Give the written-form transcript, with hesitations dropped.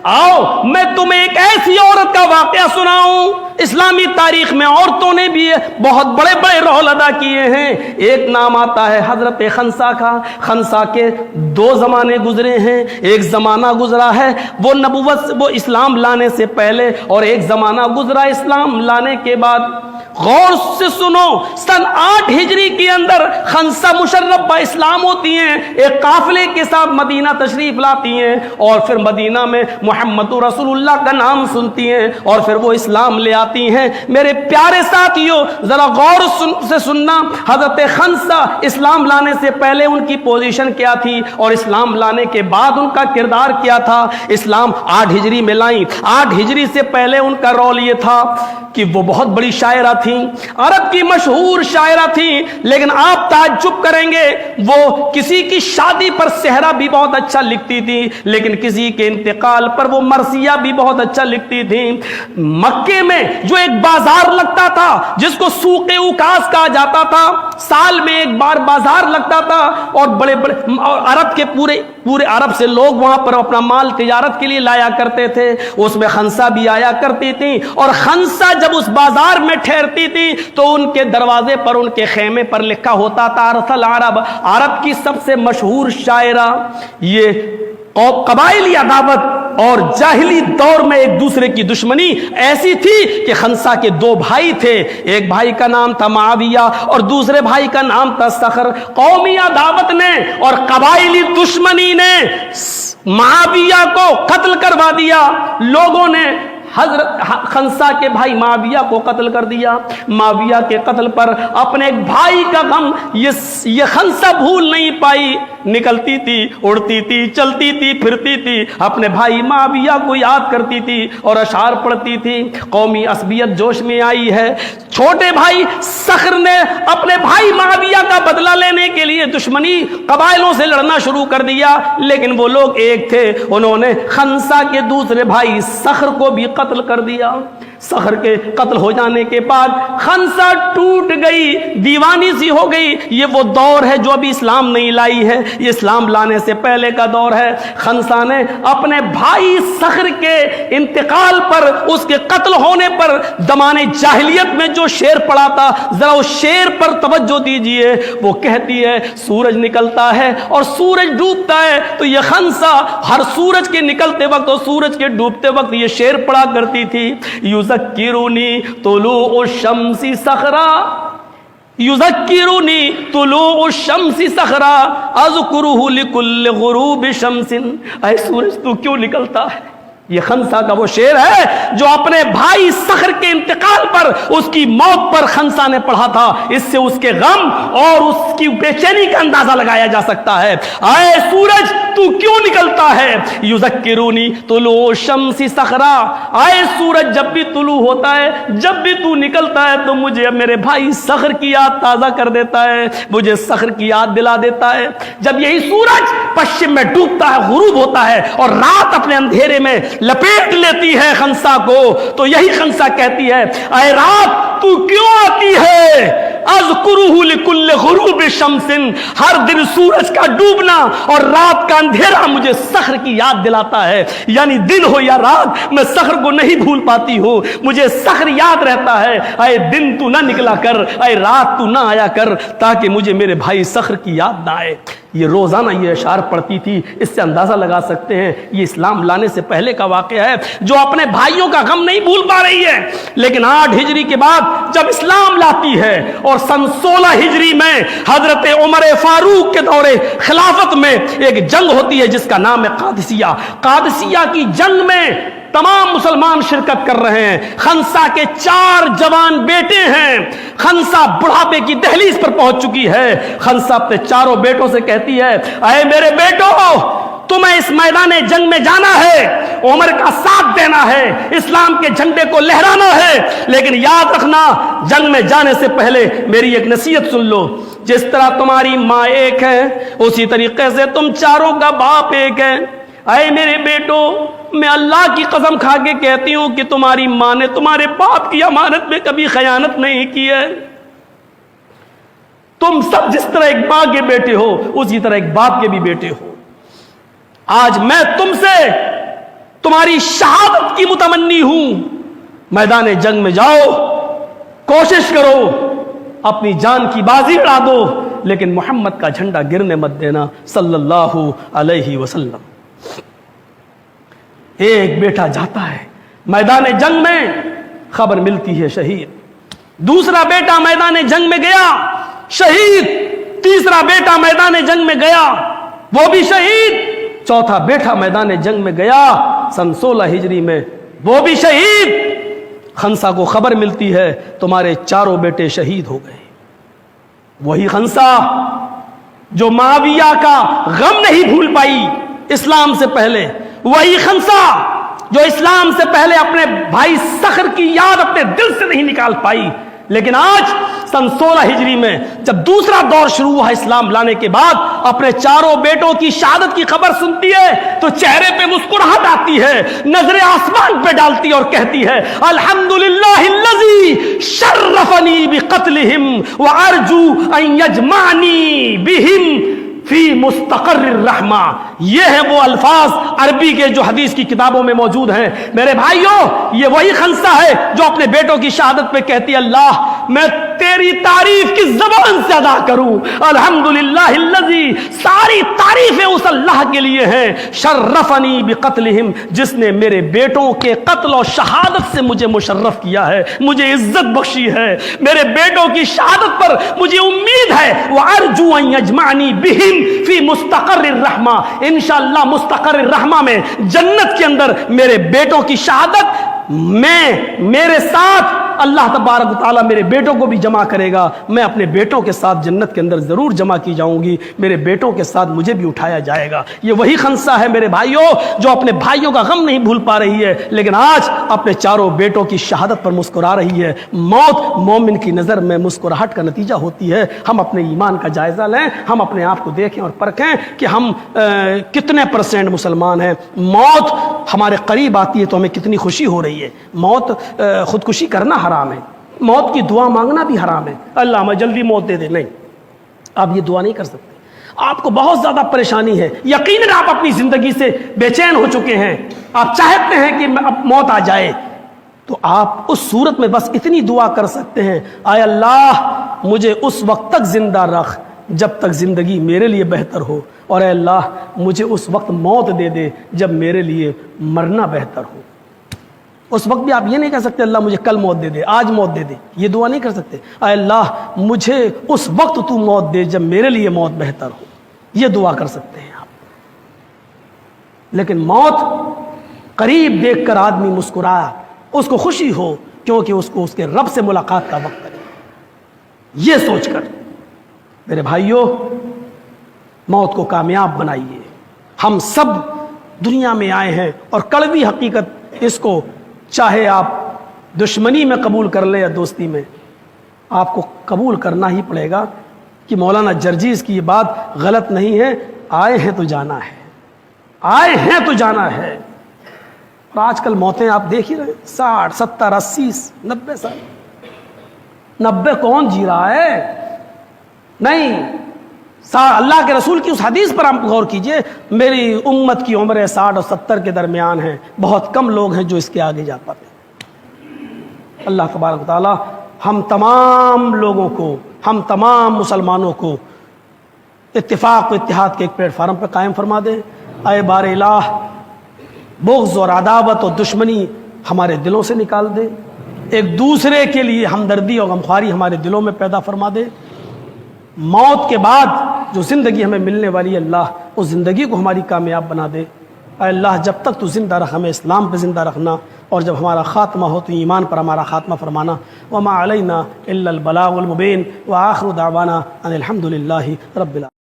आओ मैं तुम्हें एक ऐसी औरत का वाकया सुनाऊं। इस्लामी तारीख में औरतों ने भी बहुत बड़े बड़े रोल अदा किए हैं। एक नाम आता है हजरत खंसा का। खंसा के दो जमाने गुजरे हैं। एक जमाना गुजरा है वो नबुवत वो इस्लाम लाने से पहले, और एक जमाना गुजरा इस्लाम लाने के बाद। गौर से सुनो, सन 8 हिजरी के अंदर खंसा मुशर्रफ इस्लाम होती हैं, एक काफिले के साथ मदीना तशरीफ लाती हैं, और फिर मदीना में मोहम्मद रसूलुल्लाह का नाम सुनती हैं, और फिर वो इस्लाम ले आती हैं। मेरे प्यारे साथियों, जरा गौर से सुनना, हजरत खंसा इस्लाम लाने से पहले उनकी पोजीशन क्या थी और इस्लाम लाने के बाद उनका किरदार क्या था। इस्लाम 8 हिजरी में लाई। 8 हिजरी से पहले उनका रोल ये था कि वो बहुत बड़ी शायरा थी, अरब की मशहूर शायरा थी। लेकिन आप ताज्जुब करेंगे, वो किसी की शादी पर सेहरा भी बहुत अच्छा लिखती थी, लेकिन किसी के इंतकाल पर वो मरसिया भी बहुत अच्छा लिखती थी। मक्के में जो एक बाजार लगता था जिसको सूक़े उकास कहा जाता था, साल में एक बार बाजार लगता था, और बड़े बड़े अरब के पूरे अरब से लोग वहां पर अपना माल तिजारत के लिए लाया करते थे। उसमें खंसा भी आया करती थी, और खंसा जब उस बाजार में ठहरती थी तो उनके दरवाजे पर, उनके खेमे पर लिखा होता था अरसल अरब, अरब की सबसे मशहूर शायरा। ये कबाइली अदावत और जाहिली दौर में एक दूसरे की दुश्मनी ऐसी थी कि खंसा के 2 भाई थे। एक भाई का नाम था मुआविया और दूसरे भाई का नाम था सखर। कौमी अदावत ने और कबाइली दुश्मनी ने मुआविया को कत्ल करवा दिया। लोगों ने हजरत खंसा के भाई माविया को कत्ल कर दिया। माविया के कत्ल पर अपने एक भाई का गम ये खंसा भूल नहीं पाई। निकलती थी, उड़ती थी, चलती थी, फिरती थी, अपने भाई माविया को याद करती थी और अशार पढ़ती थी। कौमी असबियत जोश में आई है। छोटे भाई सखर ने अपने भाई माविया का बदला लेने के लिए दुश्मनी कबाइलों से लड़ना शुरू कर दिया, लेकिन वो लोग एक थे। उन्होंने खंसा के दूसरे भाई सखर को भी कत्ल कर दिया। सखर के कत्ल हो जाने के बाद खंसा टूट गई, दीवानी सी हो गई। ये वो दौर है जो अभी इस्लाम नहीं लाई है, ये इस्लाम लाने से पहले का दौर है। खंसा ने अपने भाई सखर के इंतकाल पर, उसके कत्ल होने पर ज़माने जाहिलियत में जो शेर पड़ा था, जरा उस शेर पर तवज्जो दीजिए। वो कहती है सूरज निकलता है और सूरज डूबता है, तो ये खंसा हर सूरज के निकलते वक्त और सूरज के डूबते वक्त ये शेर पड़ा करती थी। युज़क्किरुनी तुलूउ शम्सी सखरा, युज़क्किरुनी तुलूउ शम्सी सखरा, अज़कुरुहु लिकुल्लि गुरूबि शम्सिन। ऐ सूरज तू क्यों निकलता है? ये खंसा का वो शेर है जो अपने भाई सखर के इंतकाल पर, उसकी मौत पर खंसा ने पढ़ा था। इससे उसके गम और उसकी बेचैनी का अंदाजा लगाया जा सकता है। आए सूरज तू क्यों निकलता है? युज़क्किरुनी तुलू शम्सी सखरा, आए सूरज जब भी तुलू होता है, जब भी तू निकलता है तो मुझे मेरे भाई सखर की याद ताजा कर देता है, मुझे सखर की याद दिला देता है। जब यही सूरज पश्चिम में डूबता है, गुरूब होता है और रात अपने अंधेरे में लपेट लेती है खंसा को, तो यही खंसा कहती है ऐ रात तू क्यों आती है? अज़कुरुहु लिकुल्लि गुरूबि शम्सिन, हर दिन सूरज का डूबना और रात का अंधेरा मुझे सखर की याद दिलाता है। यानी दिन हो या रात, मैं सखर को नहीं भूल पाती हूँ, मुझे सखर याद रहता है। ऐ दिन तू ना निकला कर, ऐ रात तू ना आया कर, ताकि मुझे मेरे भाई सखर की याद ना आए। ये रोजाना ये अशार पढ़ती थी। इससे अंदाजा लगा सकते हैं ये इस्लाम लाने से पहले का वाक़या है, जो अपने भाइयों का गम नहीं भूल पा रही है। लेकिन 8 हिजरी के बाद जब इस्लाम लाती है और सन 16 हिजरी में हजरत उमर फारूक के दौरे खिलाफत में एक जंग होती है जिसका नाम है कादिसिया। कादिसिया की जंग में तमाम मुसलमान शिरकत कर रहे हैं। खंसा के 4 जवान बेटे हैं। खंसा बुढ़ापे की दहलीज पर पहुंच चुकी है। खंसा अपने 4 बेटों से कहती है अरे मेरे बेटों, तुम्हें इस मैदान जंग में जाना है, उमर का साथ देना है, इस्लाम के झंडे को लहराना है, लेकिन याद रखना जंग में जाने से पहले मेरी एक नसीहत सुन लो। जिस तरह तुम्हारी माँ एक है, उसी तरीके से तुम चारों का बाप एक है। अरे मेरे बेटो, मैं अल्लाह की कसम खा के कहती हूं कि तुम्हारी मां ने तुम्हारे बाप की अमानत में कभी खयानत नहीं की है। तुम सब जिस तरह एक मां के बेटे हो, उसी तरह एक बाप के भी बेटे हो। आज मैं तुमसे تمہاری شہادت کی متمنی ہوں. میدان جنگ میں جاؤ, کوشش کرو, اپنی جان کی بازی اڑا دو, لیکن محمد کا جھنڈا گرنے مت دینا صلی اللہ علیہ وسلم. ایک بیٹا جاتا ہے میدان جنگ میں, خبر ملتی ہے شہید. دوسرا بیٹا میدان جنگ میں گیا, شہید. تیسرا بیٹا میدان جنگ میں گیا, وہ بھی شہید. چوتھا بیٹا میدان جنگ میں گیا سن 16 ہجری میں, وہ بھی شہید. خنسا کو خبر ملتی ہے تمہارے چاروں بیٹے شہید ہو گئے. وہی خنسا جو معاویہ کا غم نہیں بھول پائی اسلام سے پہلے, وہی خنسا جو اسلام سے پہلے اپنے بھائی صخر کی یاد اپنے دل سے نہیں نکال پائی, لیکن آج سن 16 ہجری میں جب دوسرا دور شروع ہوا اسلام لانے کے بعد, اپنے چاروں بیٹوں کی شہادت کی خبر سنتی ہے تو چہرے پہ مسکراہٹ آتی ہے, نظریں آسمان پہ ڈالتی ہے اور کہتی ہے الحمدللہ الذی شرفنی بقتلہم وارجو ان یجمعنی بہم فی مستقر الرحمہ. یہ ہیں وہ الفاظ عربی کے جو حدیث کی کتابوں میں موجود ہیں. میرے بھائیوں, یہ وہی خنسا ہے جو اپنے بیٹوں کی شہادت پہ کہتی ہے اللہ میں تیری تعریف کی زبان سے ادا کروں. الحمدللہ الذی, ساری تعریفیں اس اللہ کے لیے ہیں, شرفنی بقتلہم, جس نے میرے بیٹوں کے قتل و شہادت سے مجھے مشرف کیا ہے, مجھے عزت بخشی ہے. میرے بیٹوں کی شہادت پر مجھے امید ہے وارجو ان یجمعنی بہم فی مستقر الرحمہ, انشاءاللہ مستقر الرحمہ میں جنت کے اندر میرے بیٹوں کی شہادت میں میرے ساتھ اللہ تبارک و تعالیٰ میرے بیٹوں کو بھی جمع کرے گا. میں اپنے بیٹوں کے ساتھ جنت کے اندر ضرور جمع کی جاؤں گی, میرے بیٹوں کے ساتھ مجھے بھی اٹھایا جائے گا. یہ وہی خنسا ہے میرے بھائیوں جو اپنے بھائیوں کا غم نہیں بھول پا رہی ہے, لیکن آج اپنے چاروں بیٹوں کی شہادت پر مسکرا رہی ہے. موت مومن کی نظر میں مسکراہٹ کا نتیجہ ہوتی ہے. ہم اپنے ایمان کا جائزہ لیں, ہم اپنے آپ کو دیکھیں اور پرکھیں کہ ہم کتنے % مسلمان ہیں. موت ہمارے قریب آتی ہے تو ہمیں کتنی خوشی ہو رہی ہے. موت, خودکشی کرنا حرام ہے, موت کی دعا مانگنا بھی حرام ہے. اللہ میں جلدی موت دے دے, نہیں, آپ یہ دعا نہیں کر سکتے. آپ کو بہت زیادہ پریشانی ہے, یقیناً آپ اپنی زندگی سے بے چین ہو چکے ہیں, آپ چاہتے ہیں کہ اب موت آ جائے, تو آپ اس صورت میں بس اتنی دعا کر سکتے ہیں, اے اللہ مجھے اس وقت تک زندہ رکھ جب تک زندگی میرے لیے بہتر ہو, اور اے اللہ مجھے اس وقت موت دے دے جب میرے لیے مرنا بہتر ہو. اس وقت بھی آپ یہ نہیں کہہ سکتے اللہ مجھے کل موت دے دے, آج موت دے دے, یہ دعا نہیں کر سکتے. اے اللہ مجھے اس وقت تو موت دے جب میرے لیے موت بہتر ہو, یہ دعا کر سکتے ہیں آپ. لیکن موت قریب دیکھ کر آدمی مسکرایا, اس کو خوشی ہو کیونکہ اس کو اس کے رب سے ملاقات کا وقت ہے. یہ سوچ کر میرے بھائیوں موت کو کامیاب بنائیے. ہم سب دنیا میں آئے ہیں اور کڑوی حقیقت اس کو چاہے آپ دشمنی میں قبول کر لیں یا دوستی میں, آپ کو قبول کرنا ہی پڑے گا کہ مولانا جرجیز کی یہ بات غلط نہیں ہے. آئے ہیں تو جانا ہے, آئے ہیں تو جانا ہے. اور آج کل موتیں آپ دیکھ ہی رہے, 60 70 80 90 سال. 90 کون جی رہا ہے؟ نہیں, اللہ کے رسول کی اس حدیث پر آپ غور کیجئے, میری امت کی عمریں 60 اور 70 کے درمیان ہیں, بہت کم لوگ ہیں جو اس کے آگے جا پاتے. اللہ تبارک و تعالی ہم تمام لوگوں کو, ہم تمام مسلمانوں کو اتفاق و اتحاد کے ایک پلیٹ فارم پر قائم فرما دے. اے بار الہ بغض اور عداوت اور دشمنی ہمارے دلوں سے نکال دے, ایک دوسرے کے لیے ہمدردی اور غمخواری ہمارے دلوں میں پیدا فرما دے. موت کے بعد جو زندگی ہمیں ملنے والی ہے اللہ اس زندگی کو ہماری کامیاب بنا دے. اے اللہ جب تک تو زندہ رکھ ہمیں اسلام پہ زندہ رکھنا, اور جب ہمارا خاتمہ ہو تو ایمان پر ہمارا خاتمہ فرمانا. وما علینا الا البلاغ المبین وآخر دعوانا ان الحمد للہ رب العالمین.